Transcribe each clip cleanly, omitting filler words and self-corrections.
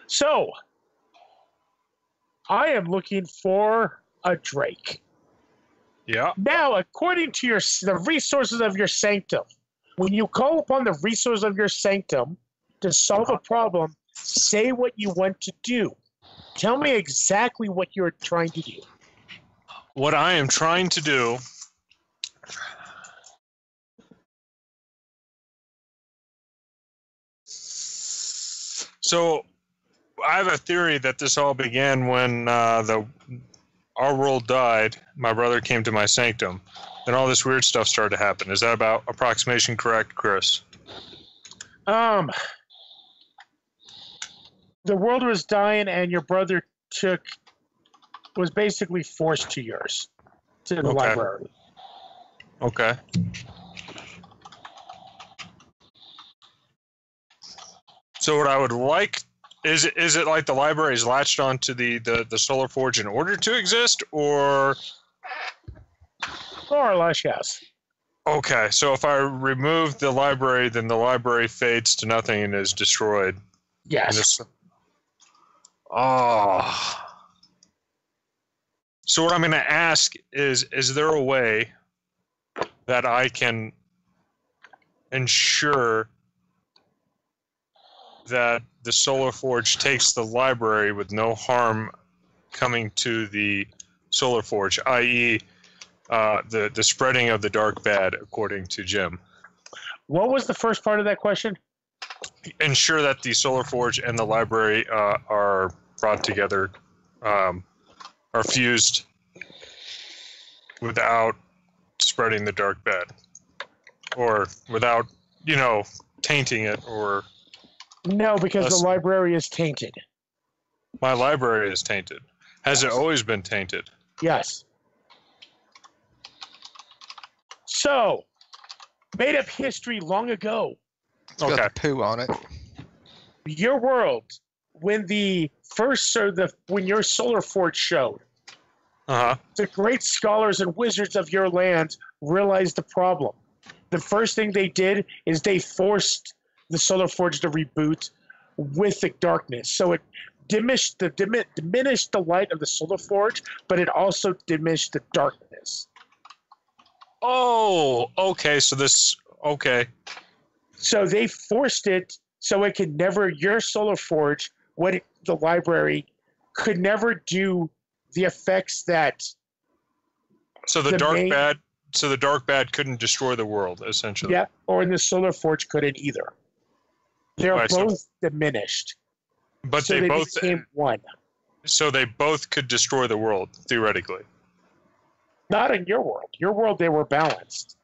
So, I am looking for a Drake. Yeah. Now, according to the resources of your sanctum, when you call upon the resources of your sanctum to solve a problem, say what you want to do. Tell me exactly what you're trying to do. What I am trying to do... So, I have a theory that this all began when our world died. My brother came to my sanctum. Then all this weird stuff started to happen. Is that about approximation correct, Chris? The world was dying, and your brother was basically forced to yours, to the library. Okay. So what I would like is it like the library is latched onto the Solar Forge in order to exist, or more or less, yes. Okay, so if I remove the library, then the library fades to nothing and is destroyed. Yes. So what I'm going to ask is there a way that I can ensure that the Solar Forge takes the library with no harm coming to the Solar Forge, i.e., the spreading of the dark bad, according to Jim? What was the first part of that question? Ensure that the Solar Forge and the library are brought together, are fused without spreading the dark bad, or without, tainting it, or... No, because the library is tainted. My library is tainted. Has it always been tainted? Yes. So, made up history long ago. It's got the poo on it. Your world, when when your Solar Forge showed, the great scholars and wizards of your land realized the problem. The first thing they did is they forced the Solar Forge to reboot with the darkness. So it diminished the light of the Solar Forge, but it also diminished the darkness. Oh, okay. So So they forced it so it could never, your Solar Forge, the library, could never do the effects that... So the dark bad couldn't destroy the world, essentially. Yeah, or the Solar Forge couldn't either. They're both diminished. But so they both became one. So they both could destroy the world, theoretically. Not in your world. Your world, they were balanced.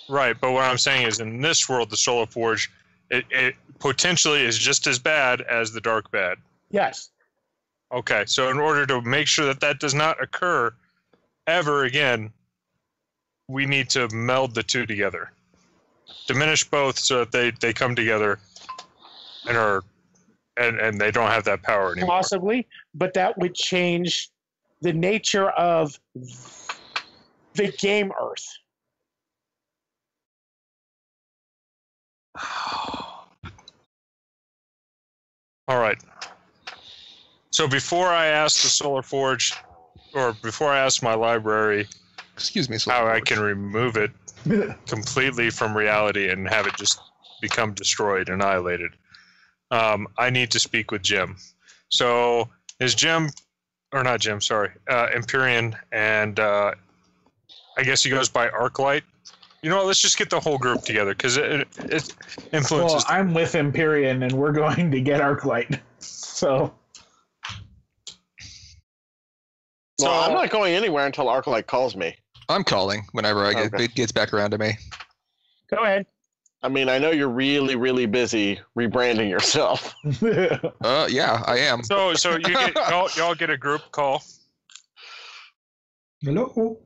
Right, but what I'm saying is in this world, the Solar Forge, it potentially is just as bad as the dark bad. Yes. Okay, so in order to make sure that does not occur ever again, we need to meld the two together. Diminish both so that they come together and they don't have that power anymore. Possibly, but that would change the nature of the game Earth. All right. So before I ask the Solar Forge, or before I ask my library, excuse me, how I can remove it completely from reality and have it just become destroyed, annihilated, I need to speak with Jim. So is Jim, or not Jim, sorry, Empyrean, and I guess he goes by Arclight. You know what, let's just get the whole group together, because it influences... Well, I'm with Empyrean, and we're going to get Arclight. So... Well, I'm not going anywhere until Arclight calls me. I'm calling whenever it gets back around to me. Go ahead. I mean, I know you're really, really busy rebranding yourself. Yeah, I am. So y'all get a group call. Hello.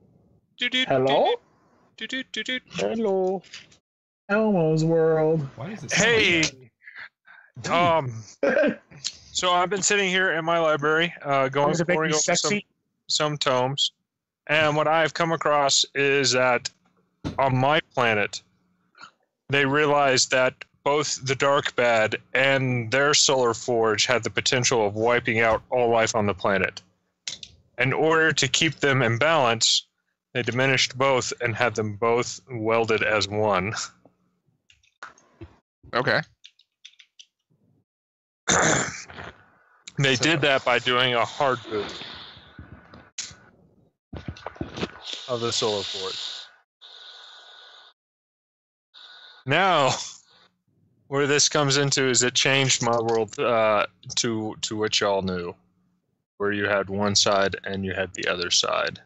Hello. Hello. Elmo's World. Why is it? Hey. So I've been sitting here in my library, going over some tomes, and what I've come across is that on my planet, they realized that both the Dark Bad and their solar forge had the potential of wiping out all life on the planet. In order to keep them in balance, they diminished both and had them both welded as one. Okay. They did that by doing a hard boot of the solar forge. Now, where this comes into is it changed my world to what y'all knew, where you had one side and you had the other side.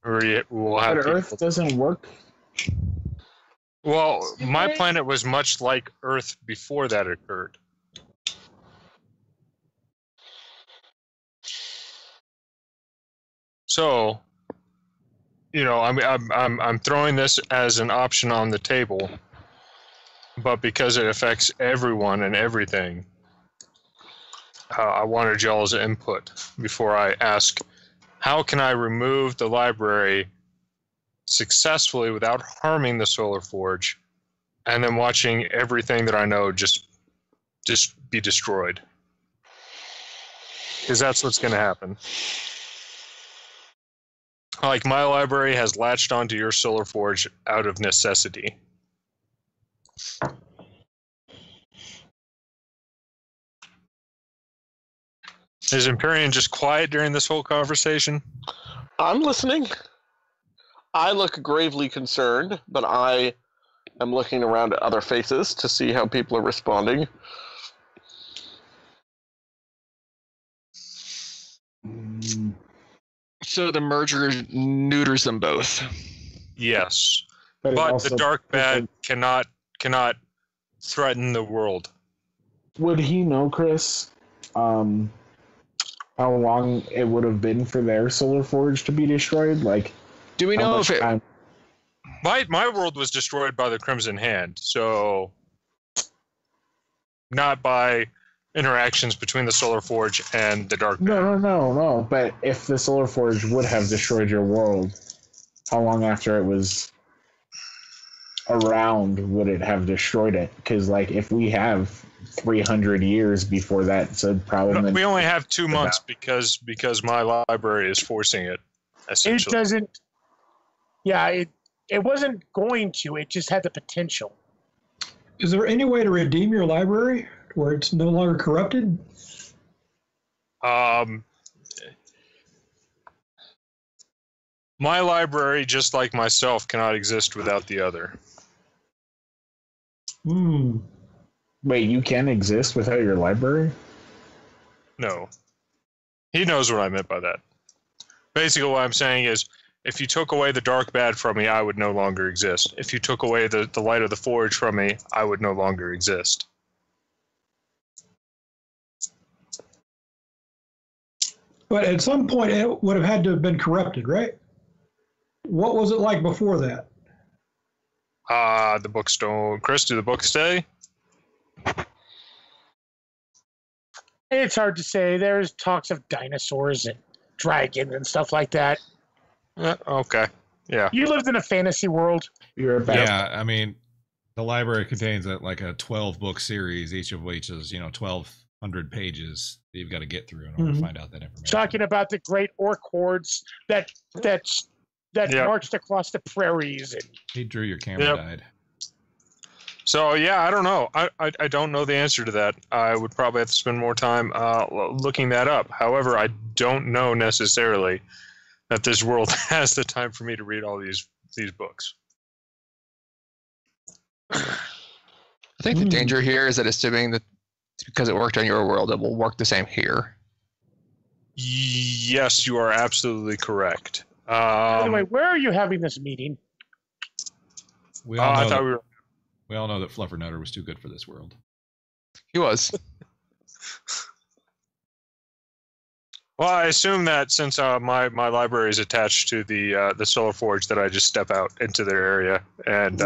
Or we'll have But Earth doesn't work. Well, my planet was much like Earth before that occurred. So, I'm throwing this as an option on the table, but because it affects everyone and everything, I wanted y'all's input before I ask, how can I remove the library successfully without harming the solar forge, and then watching everything that I know just be destroyed? Because that's what's going to happen. Like, my library has latched onto your solar forge out of necessity. Is Empyrean just quiet during this whole conversation? I'm listening. I look gravely concerned, but I am looking around at other faces to see how people are responding. So the merger neuters them both. Yes. But the Dark Bad cannot threaten the world. Would he know, Chris, how long it would have been for their solar forge to be destroyed? Like, do we know if it... My world was destroyed by the Crimson Hand, so not by interactions between the solar forge and the Dark Bad. No. But if the solar forge would have destroyed your world, how long after it was around would it have destroyed it? Because, like, if we have 300 years before that, so probably... No, we only have 2 months because my library is forcing it, essentially. It doesn't... Yeah, it wasn't going to. It just had the potential. Is there any way to redeem your library where it's no longer corrupted? My library, just like myself, cannot exist without the other. Wait, you can exist without your library? No. He knows what I meant by that. Basically, what I'm saying is, if you took away the Dark Bad from me, I would no longer exist. If you took away the light of the Forge from me, I would no longer exist. But at some point, it would have had to have been corrupted, right? What was it like before that? The books don't... Chris, do the books stay? It's hard to say. There's talks of dinosaurs and dragons and stuff like that. Okay. Yeah. You lived in a fantasy world. Yeah, I mean, the library contains a 12-book series, each of which is 1,200 pages that you've got to get through in order to find out that information. Talking about the great orc hordes that marched across the prairies. And he drew your camera died. So yeah, I don't know. I don't know the answer to that. I would probably have to spend more time looking that up. However, I don't know necessarily that this world has the time for me to read all these books. I think the danger here is that assuming that because it worked on your world, it will work the same here. Yes, you are absolutely correct. By the way, where are you having this meeting? We all know that Fluffernutter was too good for this world. He was. Well, I assume that since my library is attached to the Solar Forge, that I just step out into their area and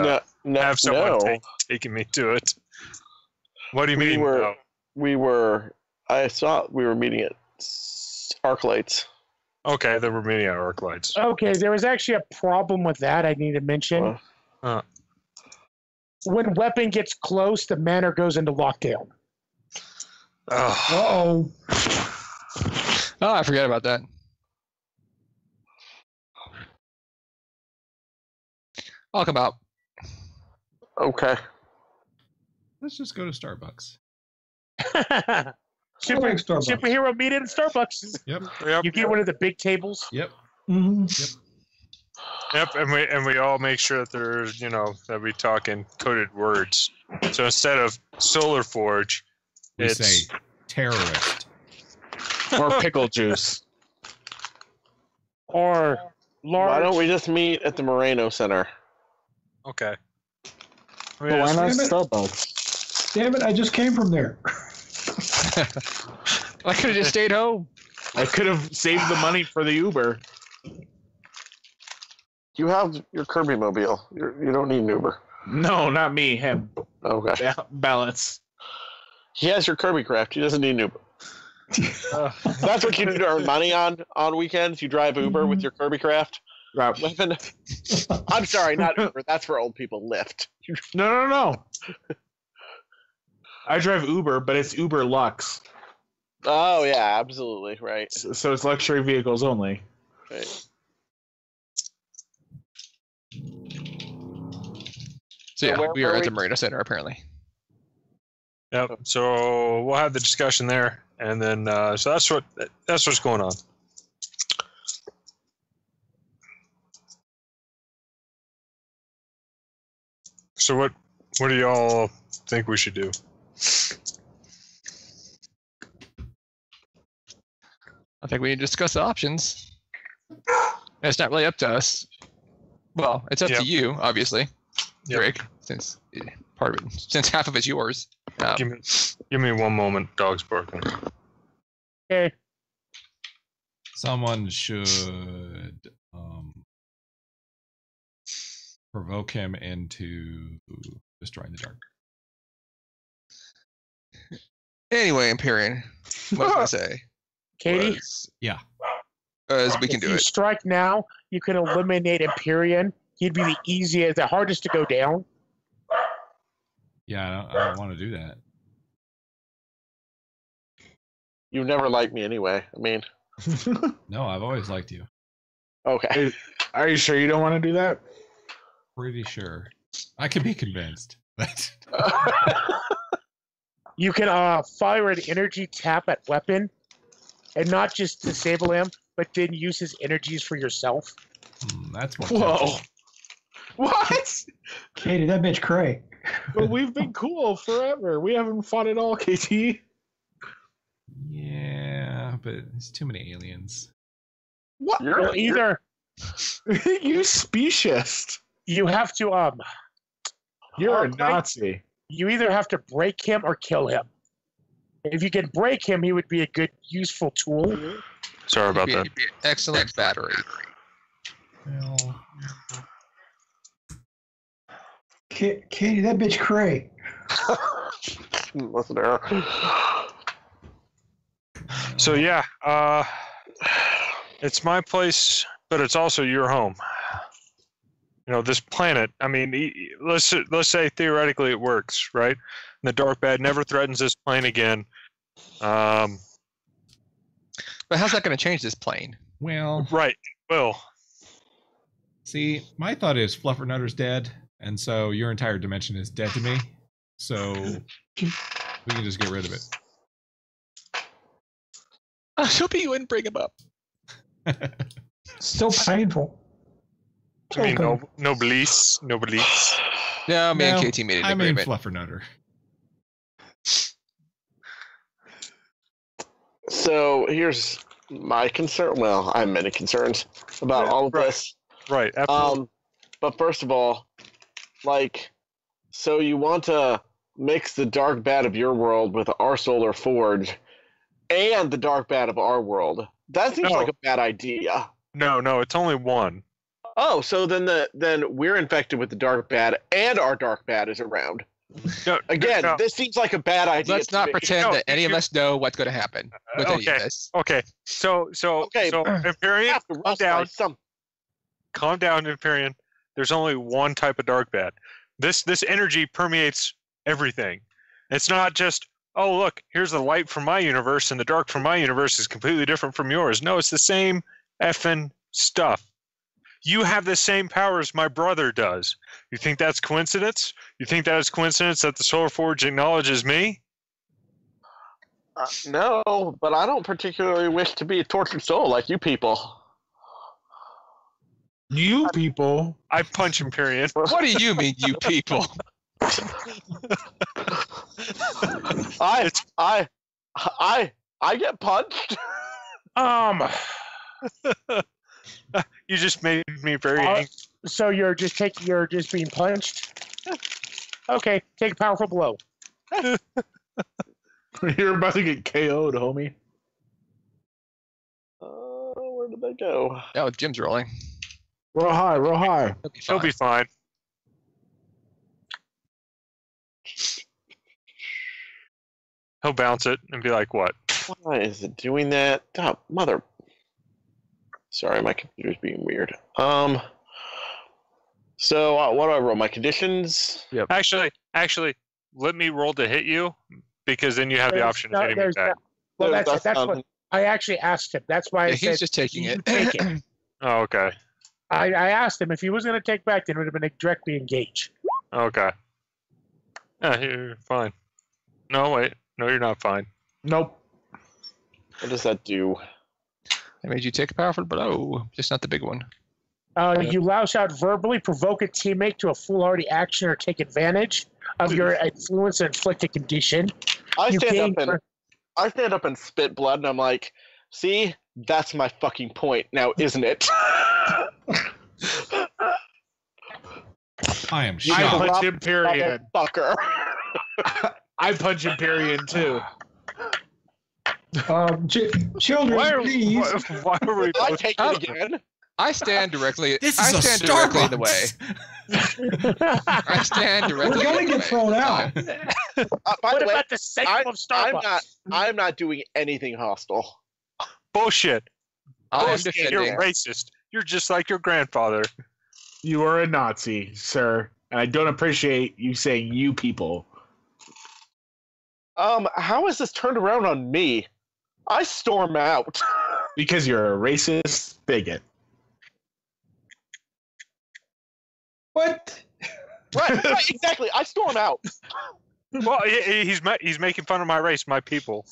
have someone taking me to it. What do you mean? I thought we were meeting at Arclights. Okay, then we're meeting at Arclights. Okay, there was actually a problem with that I need to mention. When weapon gets close, the manor goes into lockdown. Uh-oh. Oh, I forget about that. I'll come out. Okay. Let's just go to Starbucks. Superhero meet at Starbucks. Yep. You get one of the big tables. Yep. Mm-hmm. Yep, and we all make sure that there's, that we talk in coded words. So instead of Solar Forge, we say terrorist. Or pickle juice. Or large. Why don't we just meet at the Moreno Center? Okay. But why not Starbucks? Damn it, I just came from there. I could have just stayed home. I could have saved the money for the Uber. You have your Kirby mobile. You don't need an Uber. No, not me. Him. Okay. Balance. He has your Kirby craft. He doesn't need an Uber. That's what you do to earn money on weekends. You drive Uber with your Kirby craft. Weapon. I'm sorry, not Uber. That's for old people. Lyft. No. I drive Uber, but it's Uber Lux. Oh yeah, absolutely right. So it's luxury vehicles only. Right. So yeah, we are at the Marina Center apparently. Yep. So we'll have the discussion there, and then so that's what's going on. So what do y'all think we should do? I think we need to discuss the options. It's not really up to us. Well, it's up to you, obviously, Drake, since half of it's yours. Give me one moment. Dog's barking. Okay. Someone should provoke him into destroying the dark. Anyway, Empyrean, what was I say? Katie? Yeah. As we can do If you it. strike now, you can eliminate Empyrean. He'd be the hardest to go down. Yeah, I don't want to do that. You never liked me anyway. I mean. No, I've always liked you. Okay. Are you sure you don't want to do that? Pretty sure. I can be convinced. You can fire an energy tap at weapon, and not just disable him, but then use his energies for yourself. That's more. Whoa. tempting. What? Katie, that bitch cray. But we've been cool forever. We haven't fought at all, KT. Yeah, but there's too many aliens. What? Well, either You speciest. you have to You're a Nazi. you either have to break him or kill him. If you can break him, he would be a good, useful tool. Sorry about that. He'd be an excellent battery. Well, Katie, that bitch cray. Listen to her. So yeah, it's my place, but it's also your home. This planet. I mean, let's say theoretically it works, right? And the dark bad never threatens this plane again. But how's that going to change this plane? well, Right. Well, see, my thought is Fluffernutter's dead, and so your entire dimension is dead to me. So we can just get rid of it. I was hoping you wouldn't bring him up. So painful. I mean, Okay. no bliss. No, me and No, KT made an I mean agreement. Fluffernutter. So here's my concern. Well, I have many concerns about all of this. Right. Absolutely. But first of all, so you want to mix the dark bad of your world with our solar forge and the dark bad of our world. That seems No. like a bad idea. No, it's only one. Oh, so then we're infected with the dark bad and our dark bad is around. No, Again, no. this seems like a bad idea. Let's to not me. pretend No, that any of you- us know what's going to happen with any of this. Okay. So Okay, Empyrean, Have to calm rust down. by some. Calm down, Empyrean. There's only one type of dark bad. This energy permeates everything. It's not just, oh, look, here's the light from my universe and the dark from my universe is completely different from yours. No, it's the same effing stuff. You have the same powers my brother does. You think that's coincidence? You think that is coincidence that the Solar Forge acknowledges me? No, but I don't particularly wish to be a tortured soul like you people. You people. I punch Empyrean. What do you mean, you people? I get punched. You just made me very angry. So you're just being punched? Okay, take a powerful blow. You're about to get KO'd, homie. Where did they go? Oh, Jim's rolling. Roll high, roll high. He'll be fine. He'll bounce it and be like, what? Why is it doing that? Oh, mother. Sorry, my computer's being weird. So what do I roll? My conditions? Yep. Actually, let me roll to hit you, because then you have the option of hitting me back. Well, that's what I actually asked him. That's why I said he's just taking it. Take it. Oh, okay. I asked him if he was going to take back, then it would have been a directly engage. Okay. Yeah, you're fine. No, wait. No, you're not fine. Nope. What does that do? I made you take a powerful blow, just not the big one. You lash out verbally, provoke a teammate to a foolhardy action or take advantage of your influence and inflict a condition. I stand up and spit blood, and I'm like, see, that's my fucking point now, isn't it? I am I shocked. punch Empyrean. Fucker. I punch Empyrean too. Children, please. Why were we I both... take it again. I stand directly. This I is a stand directly in the way. Starbucks. I stand directly. We're gonna in the get way. thrown out. By What the way, about the cycle of Starbucks? I'm not doing anything hostile. Bullshit. I'm Bullshit. You're defending. racist. You're just like your grandfather. You are a Nazi, sir, and I don't appreciate you saying "you people." How is this turned around on me? I storm out. Because you're a racist bigot. What? Right, exactly. I storm out. Well, he's making fun of my race, my people.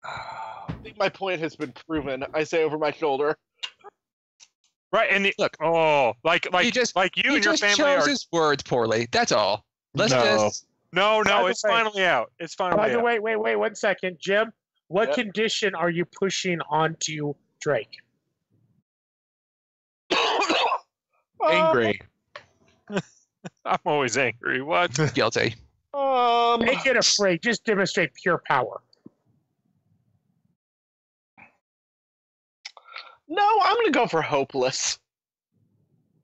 I think my point has been proven. I say over my shoulder. Right, and Look, like you and your family chose are. his words poorly. That's all. Let's No. just. No, By the it's way- finally out. It's finally By the out. way, wait 1 second, Jim. What Yep. condition are you pushing onto Drake? Angry. I'm always angry. What? Guilty. Make it afraid. Just demonstrate pure power. No, I'm gonna go for hopeless.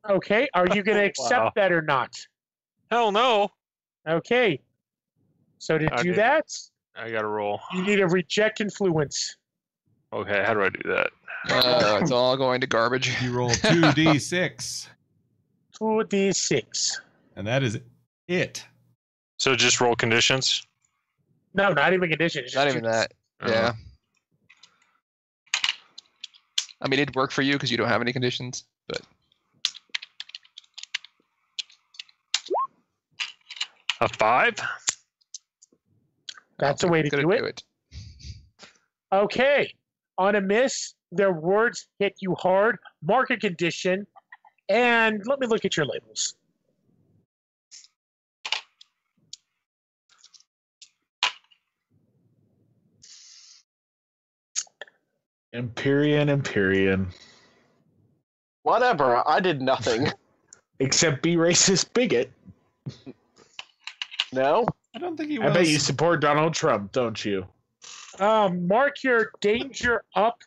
Okay. Are you going to accept Wow. that or not? Hell no. Okay. So to do Okay. that, I gotta roll. you need a reject influence. Okay, how do I do that? It's all going to garbage. You roll 2d6, 2d6. and that is it. So just roll conditions. No, not even condition. It's just Not even that. Yeah. I mean, it'd work for you because you don't have any conditions, but A 5. That's the way to couldn't do it. Okay. On a miss, their words hit you hard. Mark a condition. And let me look at your labels. Empyrean. Whatever. I did nothing. Except be racist bigot. No. I don't think he was. I bet you support Donald Trump, don't you? Mark your danger up.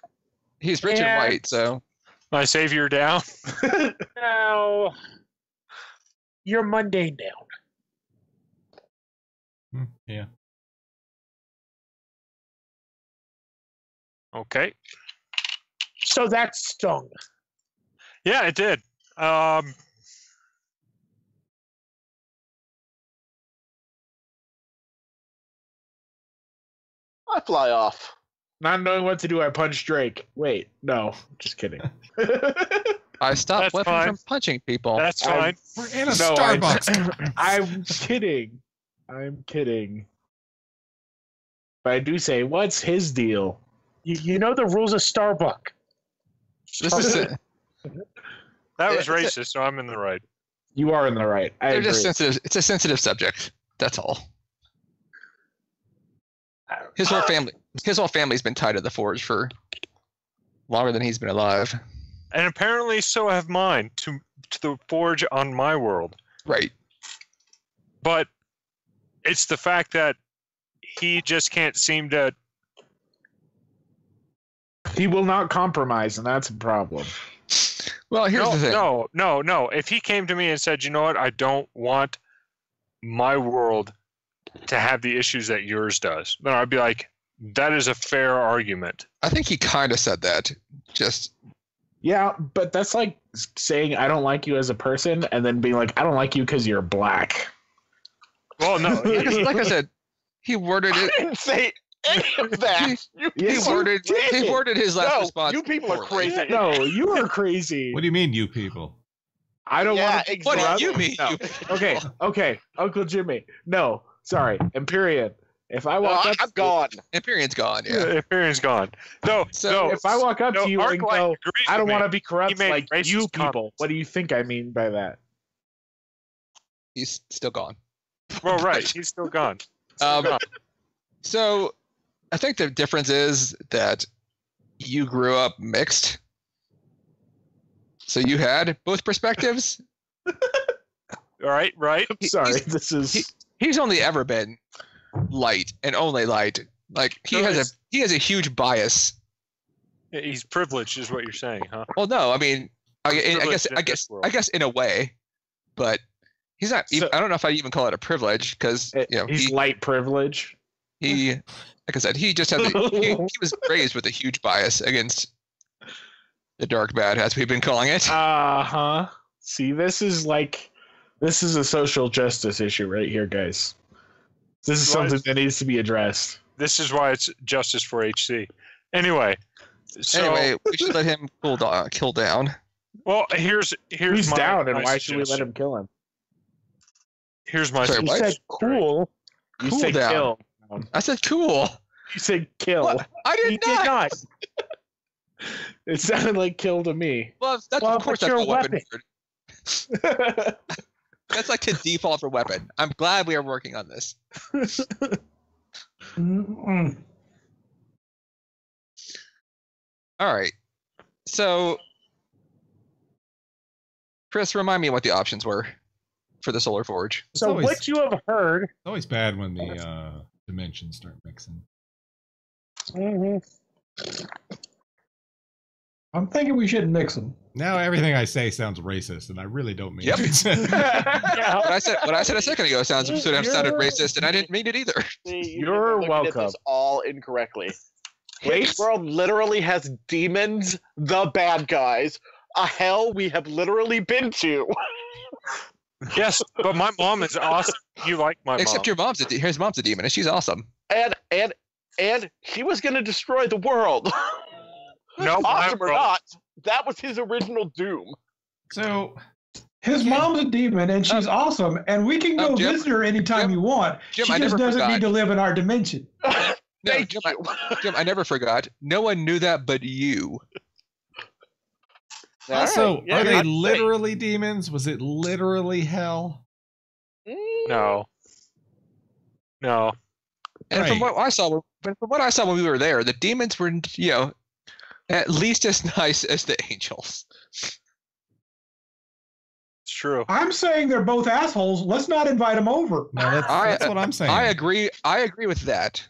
He's Richard And- White, so My savior down. Now, you're mundane down. Yeah. Okay. So that stung. Yeah, it did. I fly off. Not knowing what to do, I punch Drake. Wait, no, just kidding. I stopped weapon from punching people. That's fine. We're in a Starbucks. I'm kidding. I'm kidding. But I do say, what's his deal? You know the rules of Starbucks. This is it. That was racist, so I'm in the right. You are in the right. They're just sensitive. It's a sensitive subject. That's all. His whole family's been tied to the Forge for longer than he's been alive. And apparently so have mine to the Forge on my world. Right. But it's the fact that he just can't seem to... He will not compromise, and that's a problem. Well, here's the thing. No. If he came to me and said, you know what, I don't want my world to have the issues that yours does, then I'd be like, that is a fair argument. I think he kind of said that. Just... Yeah, but that's like saying I don't like you as a person and then being like, I don't like you because you're black. Well, no. like I said, he worded it... I didn't say any of that. He worded his last response. You people are crazy. No, you are crazy. What do you mean, you people? I don't want to... Exactly. What do you mean? No. Okay, Uncle Jimmy. No, sorry, Empyrean. If I walk up... I'm gone. Empyrean's gone, yeah. Empyrean's gone. No, if I walk up to you and go, I don't want to be corrupt like you people, comments. what do you think I mean by that? He's still gone. Well, right. He's still gone. So I think the difference is that you grew up mixed. So you had both perspectives. Right. He's only ever been light and only light. Like he has a huge bias. He's privileged, is what you're saying, huh? Well, no, I mean, I guess in a way, but he's not. I don't know if I even call it a privilege because he's light privilege. He, like I said, he just had he was raised with a huge bias against the dark bad, as we've been calling it. See, this is a social justice issue right here, guys. This is something that needs to be addressed. This is why it's justice for HC. Anyway, we should let him kill down. Well, here's he's down, and why should we let him kill him? Here's my suggestion. You said cool. You said down. Kill. I said cool. You said kill. What? I did not. It sounded like kill to me. Well, of course that's a weapon. That's like the default for weapon. I'm glad we are working on this. All right. So, Chris, remind me what the options were for the Solar Forge. So what you have heard... It's always bad when the dimensions start mixing. Mm-hmm. I'm thinking we shouldn't mix them. Now everything I say sounds racist, and I really don't mean it. What I said a second ago sounded racist, and I didn't mean it either. You're welcome. This all incorrectly. This world literally has demons, the bad guys, a hell we have literally been to. Yes, but my mom is awesome. You like my mom. Except his mom's a demon, and she's awesome. And he was going to destroy the world. No, awesome or not, that was his original doom. So his mom's a demon, and she's awesome, and we can go visit her anytime you want. Jim, she just doesn't need to live in our dimension. Jim, I never forgot. No one knew that but you. Also, are they literally demons? Was it literally hell? No. And from what I saw when we were there, the demons were, at least as nice as the angels. It's true. I'm saying they're both assholes. Let's not invite them over. No, that's what I'm saying. I agree with that.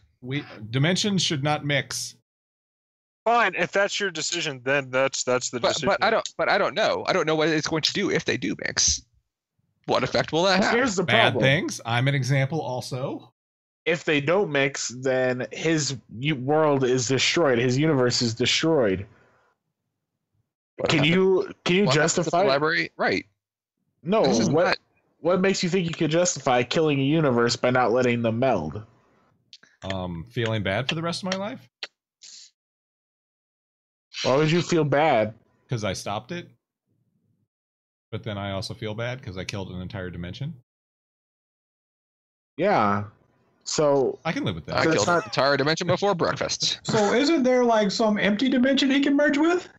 Dimensions should not mix. Fine, if that's your decision, then that's the decision. But I don't know. I don't know what it's going to do if they do mix. What effect will that have? Here's the Bad problem. things. I'm an example also. If they don't mix, then his world is destroyed. His universe is destroyed. Can you justify the library? Right. No. What makes you think you could justify killing a universe by not letting them meld? feeling bad for the rest of my life. Why would you feel bad? Because I stopped it. But then I also feel bad because I killed an entire dimension. Yeah. So I can live with that. I killed an entire dimension before breakfast. So isn't there like some empty dimension he can merge with?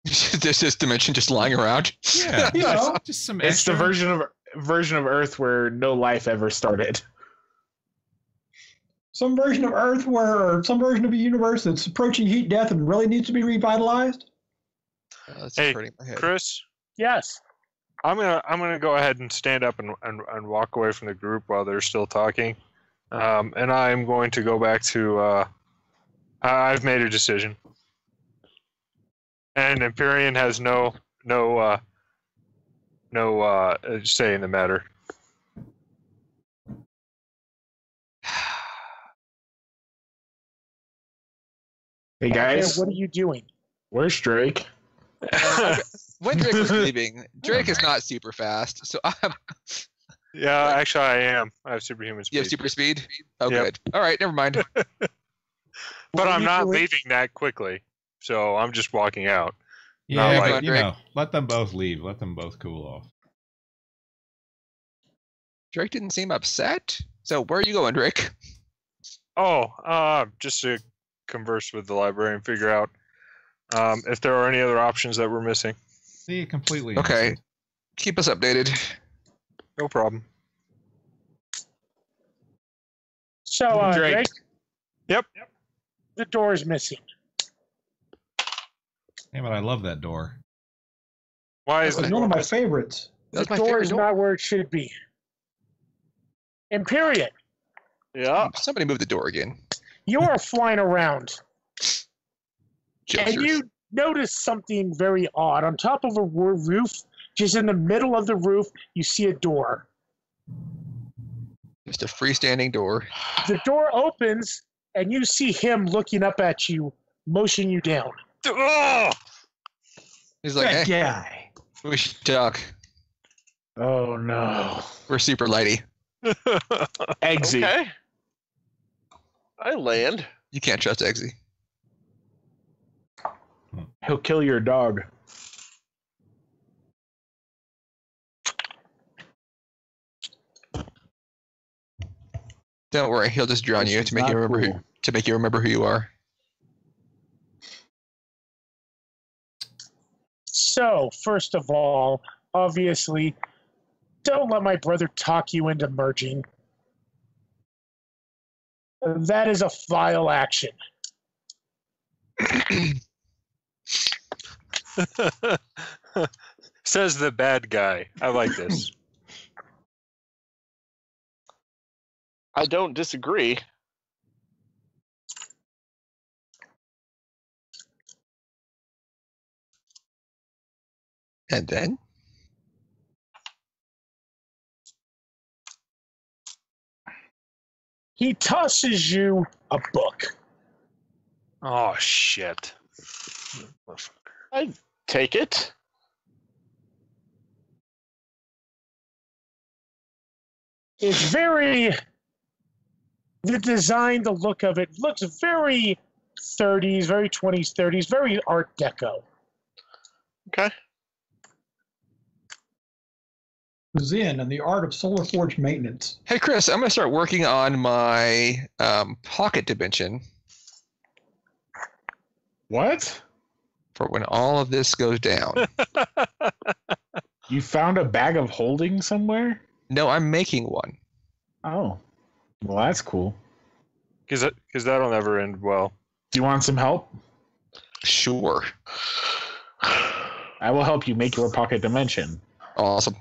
There's this dimension just lying around. Yeah, Yeah. just some it's extra. the version of Earth where no life ever started. Some version of Earth or some version of a universe that's approaching heat death and really needs to be revitalized? Hey, Chris? Yes. I'm gonna go ahead and stand up and walk away from the group while they're still talking. And I'm going to go back to I've made a decision. And Empyrean has no say in the matter. Hey guys, what are you doing? Where's Drake? When Drake was leaving, Drake is not super fast, so I'm. Yeah, actually, I am. I have superhuman speed. You have super speed? Oh, Yep. good. All right, never mind. But I'm not leaving that quickly, so I'm just walking out. Yeah, Not but, like- you know, let them both leave. Let them both cool off. Drake didn't seem upset. So where are you going, Drake? Just to converse with the library and figure out if there are any other options that we're missing. See, completely. Okay. innocent. Keep us updated. No problem. So, Drake? Yep. The door is missing. Damn it, I love that door. Why is It's it? one of my favorites. The That's my door favorite is door. not where it should be. Empyrean, Yeah. Somebody move the door again. you are flying around, and Jokesters. you notice something very odd. On top of a roof, just in the middle of the roof, you see a door. Just a freestanding door. The door opens, and you see him looking up at you, motioning you down. Oh! He's like, That hey, guy. we should talk. Oh no. We're super lady. Eggsy. Okay. I land. You can't trust Eggsy. He'll kill your dog. Don't worry, he'll just drown This you is to make you not remember cool. who you are. So, first of all, obviously, don't let my brother talk you into merging. That is a vile action. Says the bad guy. I like this. I don't disagree. And then? He tosses you a book. Oh shit. I take it. It's very... The design, the look of it, looks very 30s, very 20s, 30s, very Art Deco. Okay. Zen and the art of solar forge maintenance. Hey, Chris, I'm going to start working on my pocket dimension What? for when all of this goes down. You found a bag of holding somewhere? No, I'm making one. Oh. Well, that's cool. Because that'll never end well. Do you want some help? Sure. I will help you make your pocket dimension. Awesome.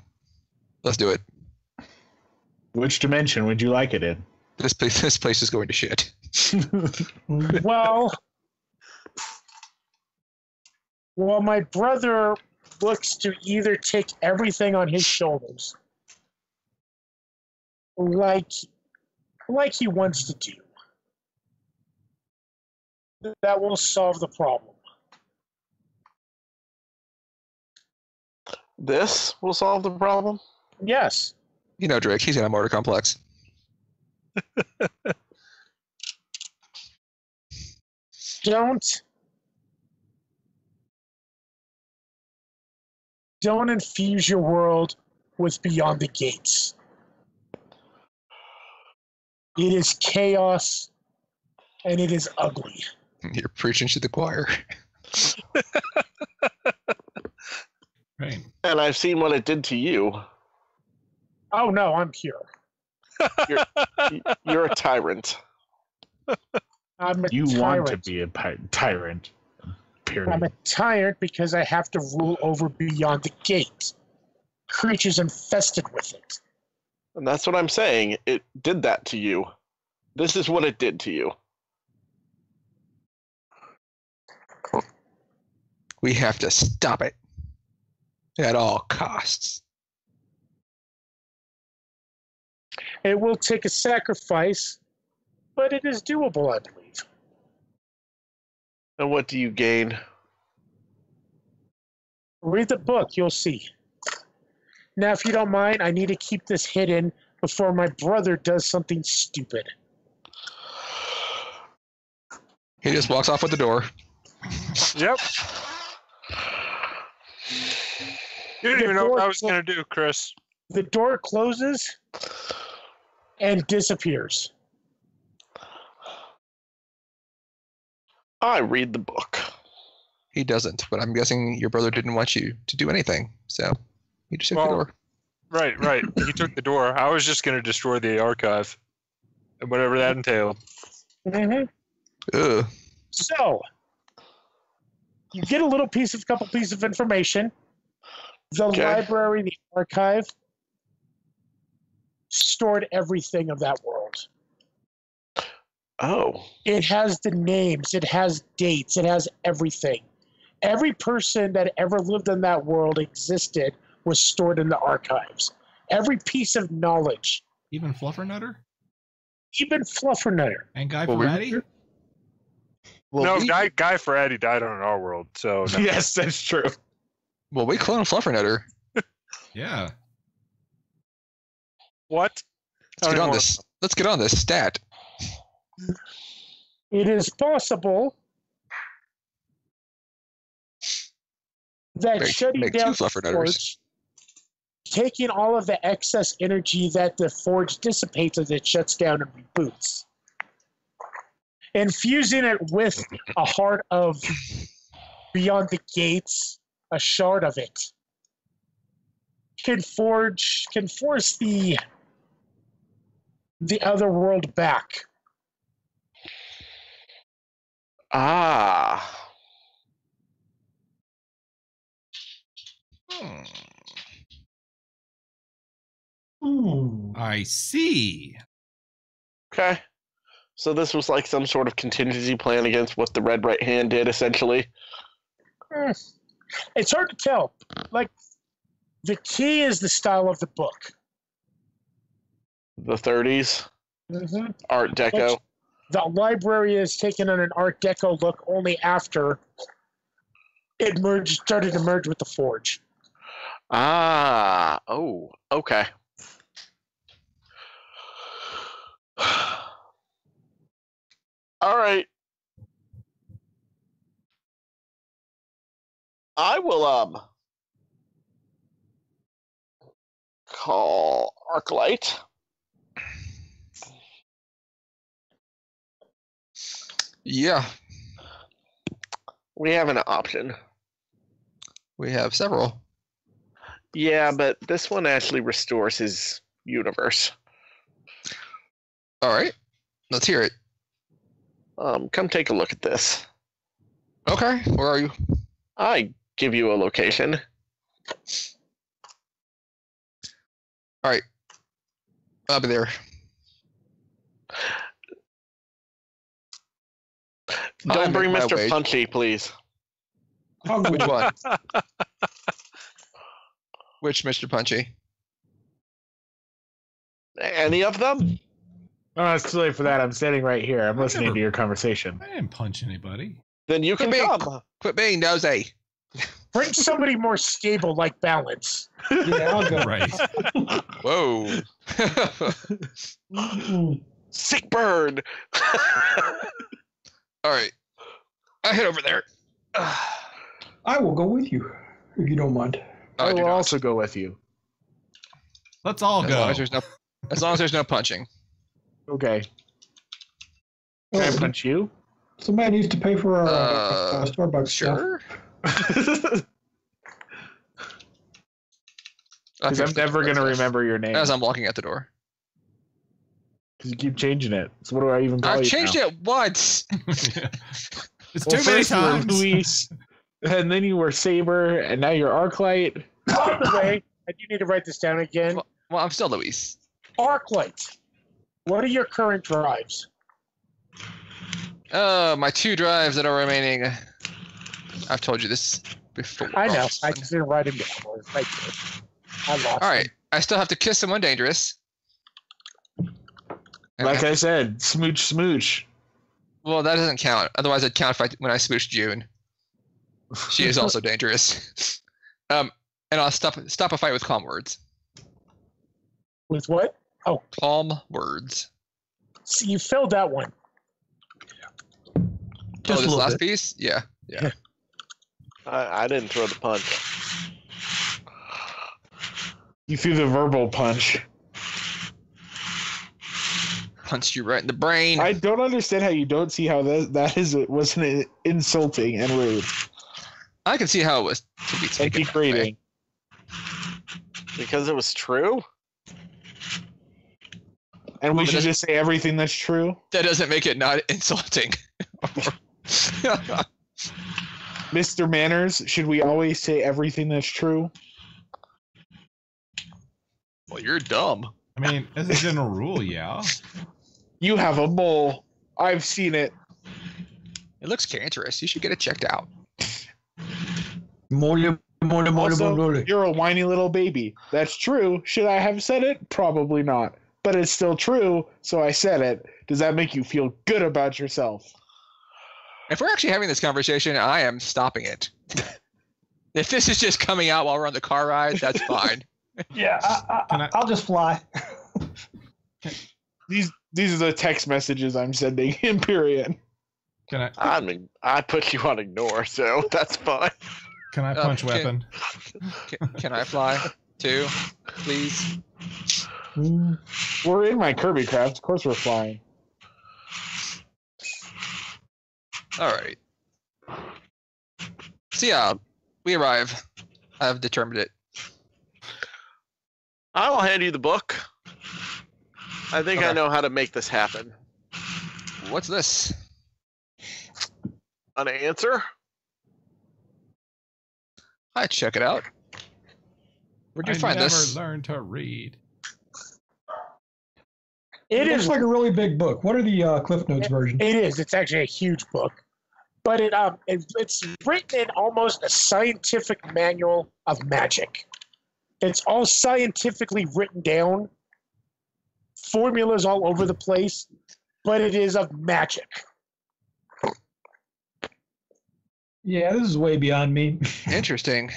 Let's do it. Which dimension would you like it in? This place is going to shit. Well, my brother looks to either take everything on his shoulders, like he wants to do. That will solve the problem. This will solve the problem. Yes. You know, Drake, he's in a motor complex. Don't infuse your world with Beyond the Gates. It is chaos, and it is ugly. You're preaching to the choir. Right. And I've seen what it did to you. Oh no, I'm pure. You're a tyrant. I'm a You tyrant. want to be a tyrant. Period. I'm a tyrant because I have to rule over Beyond the Gate. Creatures infested with it. And that's what I'm saying. It did that to you. This is what it did to you. We have to stop it at all costs. It will take a sacrifice, but it is doable, I believe. And what do you gain? Read the book, you'll see. Now, if you don't mind, I need to keep this hidden before my brother does something stupid. He just walks off with the door. Yep. You didn't even know what I was going to do, Chris. The door closes and disappears. I read the book. He doesn't, but I'm guessing your brother didn't want you to do anything, so he just took the door. Right. He took the door. I was just going to destroy the archive, and whatever that entailed. Mm-hmm. Ugh. So, you get a couple pieces of information. The library, the archive, stored everything of that world. Oh. It has the names, it has dates, it has everything. Every person that ever lived in that world was stored in the archives. Every piece of knowledge. Even Fluffernutter? Even Fluffernutter. And Guy Fieri? Well, Guy Fieri died on our world, so... No. Yes, that's true. Well, we cloned Fluffernutter. Yeah. What? Let's get on this stat. It is possible that shutting down the forge, taking all of the excess energy that the forge dissipates as it shuts down and reboots, infusing it with a heart of Beyond the Gates, a shard of it, can force the other world back. Ah. I see. Okay. So this was like some sort of contingency plan against what the Red Right Hand did, essentially? It's hard to tell. Like, the key is the style of the book. The 30s? Mm-hmm. Art Deco? The library is taken on an Art Deco look only after it started to merge with the Forge. Ah, oh, okay. All right. I will call Arclight. Yeah. We have an option. We have several. Yeah, but this one actually restores his universe. All right. Let's hear it. Come take a look at this. Okay. Where are you? I give you a location. All right. I'll be there. Don't bring Mr. Punchy, please. Which one? Which Mr. Punchy? Any of them? Oh, it's too late for that. I'm standing right here. I'm listening to your conversation. I didn't punch anybody. Then you can come. Quit being nosy. Bring somebody more stable like Balance. Yeah, I'll go. Right. Whoa. Sick burn. All right. I head over there. I will go with you, if you don't mind. I will also go with you. Let's all As go. long as there's no punching. Okay. Can I punch you? Somebody needs to pay for our Starbucks. Sure. Because I'm never going to remember your name. As I'm walking out the door. Because you keep changing it. So what do I even call you? I've changed it once. It's too many times. You were Luis, and then you were Saber, and now you're Arclight. By the way, I do need to write this down again. Well, I'm still Luis. Arclight. What are your current drives? My 2 drives that are remaining. I've told you this before. I know. I just didn't write them down. I lost. All right. I still have to kiss someone dangerous. Like I said, smooch, smooch. Well, that doesn't count. Otherwise, it'd count when I smooched June. She is also dangerous. And I'll stop a fight with calm words. With what? Oh, calm words. See, you filled that one. Just this last piece? Yeah. I didn't throw the punch. You threw the verbal punch. Punched you right in the brain. I don't understand how you don't see how that wasn't insulting and rude. I can see how it was to be taken. Degrading. Because it was true? And we should just say everything that's true? That doesn't make it not insulting. Mr. Manners, should we always say everything that's true? Well, you're dumb. I mean, as a general rule, yeah. You have a mole. I've seen it. It looks cancerous. You should get it checked out. Also, you're a whiny little baby. That's true. Should I have said it? Probably not. But it's still true, so I said it. Does that make you feel good about yourself? If we're actually having this conversation, I am stopping it. If this is just coming out while we're on the car ride, that's fine. Yeah, I'll just fly. These are the text messages I'm sending Empyrean. I put you on ignore, so that's fine. Can I punch weapon? Can I fly too, please? We're in my Kirby craft. Of course we're flying. All right. So yeah, we arrive. I've determined it. I will hand you the book. I think I know how to make this happen. What's this? An answer? I'd check it out. Where'd you find this? I never learned to read. It looks like a really big book. What are the Cliff Notes version? It is. It's actually a huge book. But it's written in almost a scientific manual of magic. It's all scientifically written down. Formulas all over the place. But it is of magic. Yeah, this is way beyond me. Interesting.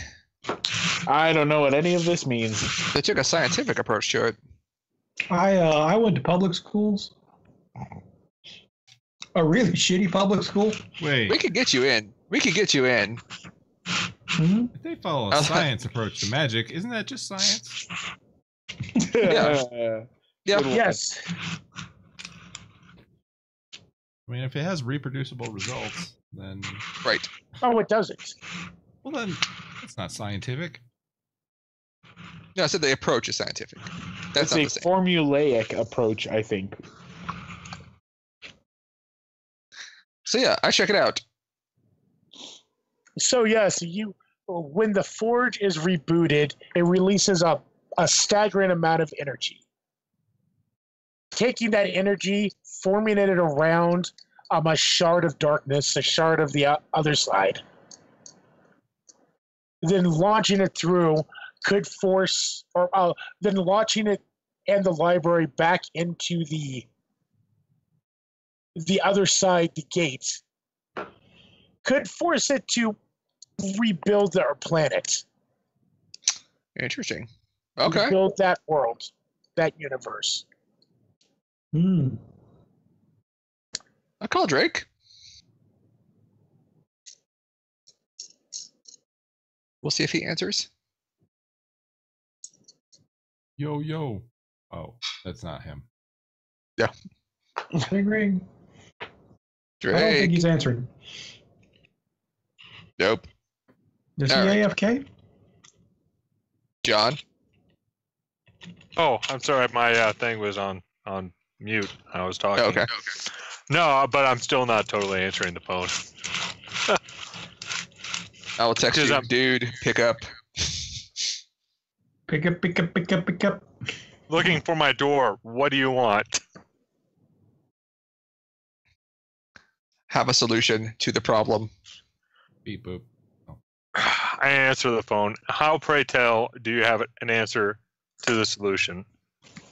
I don't know what any of this means. They took a scientific approach to it. I went to public schools. A really shitty public school. Wait. We could get you in. Mm-hmm. If they follow a science approach to magic, isn't that just science? Yeah. Yes. I mean, if it has reproducible results, then... Right. Oh, it doesn't. Well, then, it's not scientific. No, I said the approach is scientific. That's It's a formulaic approach, I think. So yeah, I check it out. So yes, when the forge is rebooted, it releases a staggering amount of energy. Taking that energy, forming it around a shard of darkness, a shard of the other side, then launching it through could force, or then launching it and the library back into the other side, the gate, could force it to rebuild our planet. Interesting. Okay. Rebuild that world, that universe. call, Drake. We'll see if he answers. Yo, yo. Oh, that's not him. Yeah. Ring, ring. Drake. I don't think he's answered. Nope. Is he AFK? John? Oh, I'm sorry. My thing was on mute. I was talking. Oh, okay. No, but I'm still not totally answering the phone. I will text you, dude. Pick up. Pick up, pick up, pick up, pick up. Looking for my door. What do you want? Have a solution to the problem. Beep boop. Oh. I answer the phone. How, pray tell, do you have an answer to the solution?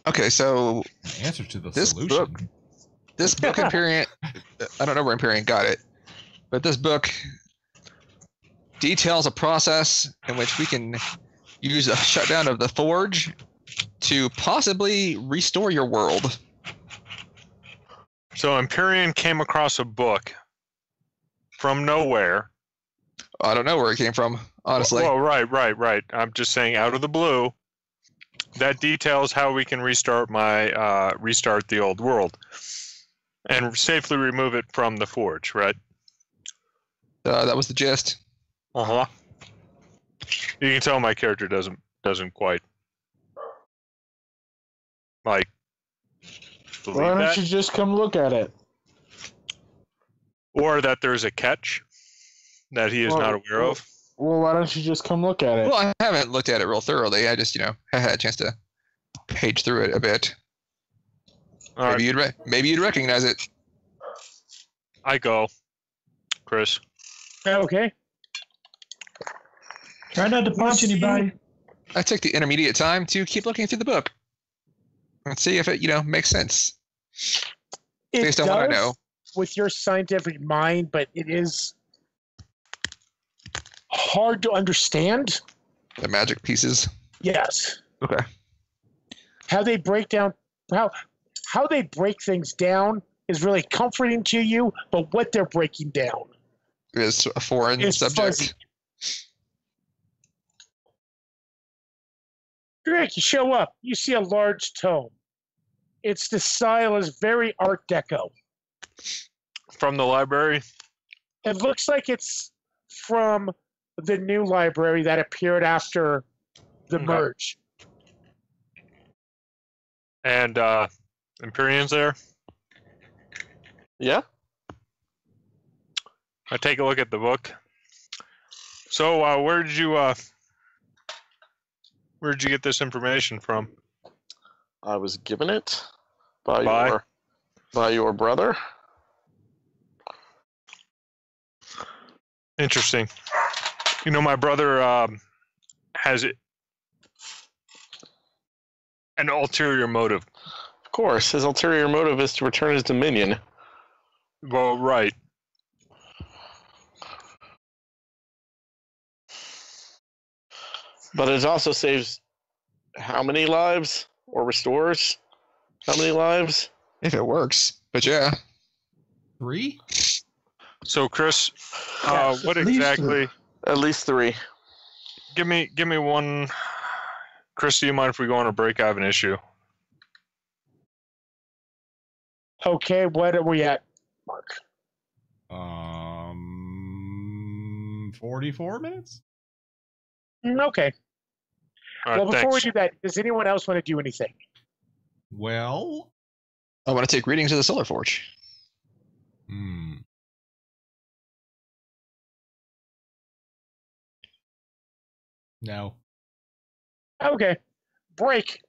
Okay, so An answer to the this solution. This book, Empyrean, I don't know where Empyrean got it, but this book details a process in which we can use a shutdown of the forge to possibly restore your world. So Empyrean came across a book from nowhere. I don't know where it came from, honestly. Well, right. I'm just saying, out of the blue, that details how we can restart the old world and safely remove it from the forge, right? That was the gist. Uh-huh. You can tell my character doesn't quite like believe Why don't that, you just come look at it? or that there's a catch that he is not aware of. Well, why don't you just come look at it? Well, I haven't looked at it real thoroughly. I just, I had a chance to page through it a bit. Maybe you'd recognize it. I go, Chris. Okay. Try not to punch anybody. I took the intermediate time to keep looking through the book and see if it, makes sense. Based on what I know. With your scientific mind, but it is hard to understand. The magic pieces. Yes. Okay. How they break things down is really comforting to you, but what they're breaking down is a foreign subject. Fuzzy. Drake, you show up. You see a large tome. The style is very Art Deco. From the library? It looks like it's from the new library that appeared after the merge. And Empyrean's there? Yeah. I take a look at the book. So, where did you get this information from? I was given it by your brother. Interesting. My brother has an ulterior motive. Of course, his ulterior motive is to return his dominion. Well, right. But it also saves how many lives? Or restores how many lives? If it works. But yeah. 3? So, Chris, what exactly? At least 3. Give me one. Chris, do you mind if we go on a break? I have an issue. Okay, what are we at, Mark? 44 minutes? Okay. Right, well, before thanks. we do that, does anyone else want to do anything? Well, I want to take readings of the Solar Forge. No. Okay. Break.